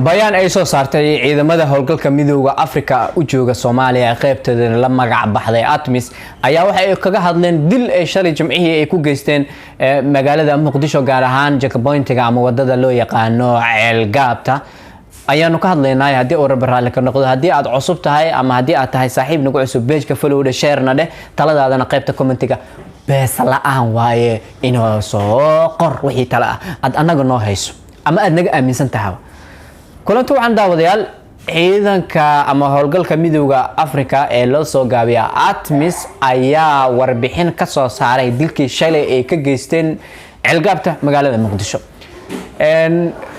bayaan ay soo saartay ciidamada howlgalka midowga Afrika u jooga Soomaaliya qaybteeda la magac baxday ATMIS ayaa waxa ay kaga hadleen dil ay shalay Jimcihii ay ku geysteen magaalada Muqdisho gaar ahaan checkpointiga ama wadada loo yaqaano Ceelgaabta ayaanu ka hadlaynaa hadii oo raali ka noqdo hadii aad cusub tahay ama hadii aad tahay saaxiib nagu cusub page-ka follow share na dheh taladaadana qaybta commentiga bees la'aan waaye inoo soo qor wixii tala aad anaga noo hayso ama aad naga aaminsan tahay kulantu waxaan daawadayaal ciidanka ama howlgalka midowga Afrika ee loo soo gaabiya ATMIS ayaa warbixin ka soo saaray dilkii shalay ay ka geysteen Ceelgaabta magaalada Muqdisho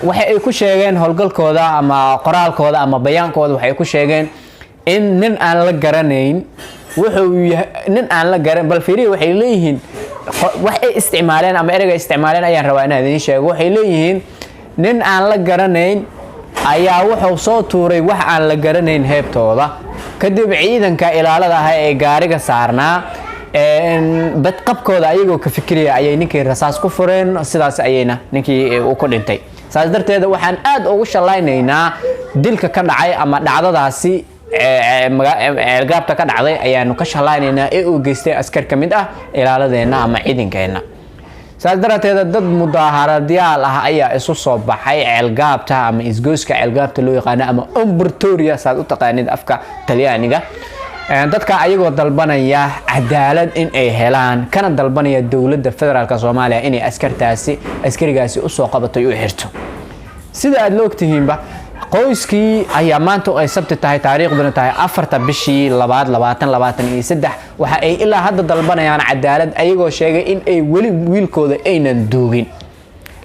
waxa ay ku sheegeen howlgalkooda ama qoraalkooda ama bayaankooda waxa ay ku sheegeen in nin aan la garanayn bal fiiriyo waxay leeyihiin wax ay isticmaaleen ama ereyga isticmaaleen ayaan rabaa inaan idin sheego waxay leeyihiin nin aan la garanayn ayaa wuxuu soo tuuray wax aan la garanayn heebtooda kadib ciidanka ilaalada ah ee gaariga saarnaa badqabkooda ayagoo ka fikiraya ayay ninkii rasaas ku fureen sidaas ayayna ninkii uu ku dhintay saas darteed waxaan aad ugu shalaynaynaa dilka ka dhacay ama dhacdadaasi Ceelgaabta ka dhacday ayaanu ka shalaynaynaa ee uu geystay askar kamid ah ilaaladeena ama ciidankeena saas darteed dad mudaharaadyaal ah ayaa isu soo baxay Ceelgaabta ama isgooska Ceelgaabta loo yaqaan ama Umbertoria saad u taqaanid afka Talyaaniga dadka ayagoo dalbanaya cadaalad in ay helaan kana dalbanaya dawladda federaalka Soomaaliya inay askarigaasi u soo qabato u xirto sida aad loogtihiinba qoyskii ayaa maanta ay sabti tahay taariikhduna tahay 4 bishii 2023 waxa ay ilaa hadda dalbanayaan cadaalad ayagoo sheegay in ay wali wiilkooda aynan doogin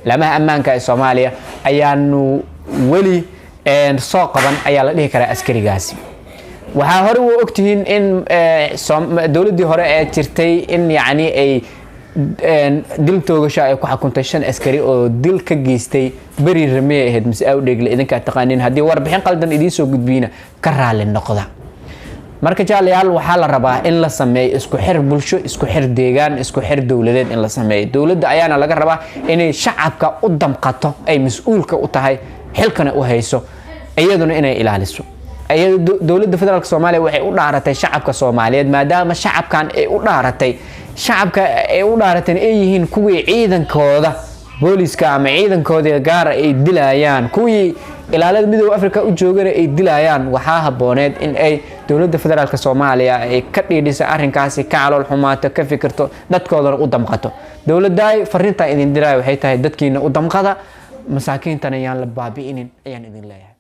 lamaha ammaanka ee Soomaaliya ayaanu wali soo qaban ayaa la dhihi karaa askarigaasi waxa hore u ogtihiin in dawladii hore ee jirtay in yaani ay dil toogasho ay ku xukuntay 5 askari oo dil ka geystay bari ramey ahayd mise aw dheegle idinka taqaaniin hadii warbixin qaldan idin soo gudbina ka raali noqda marka jaalayaal waxa la rabaa in la sameeyo isku xir bulsho isku xir deegaan isku xir dawladeed in la sameeyo dawladda ayaana laga rabaa inay shacabka u damqato ay mas'uulka u tahay xilkana u hayso iyaduna inay ilaaliso dawladda federaalka Soomaaliya waxay u dhaaratay shacabka Soomaaliyeed maadaama shacabkan ay u dhaaratay ay yihiin kuwii ciidankooda booliska ama ciidankooda gaar ay dilayaan kuwii ilaalada midowga Afrika u joogana ay dilayaan waxa habooneed in ay dawladda federaalka Soomaaliya ay ka dhiidhiso arrinkaasi ka calool xumaato ka fikirto dadkoodana u damqato dawladda fariinta idin diray waxay tahay dadkiina u damqada masaakiintana ayaan la baabi'inin ayaan idin leeyahay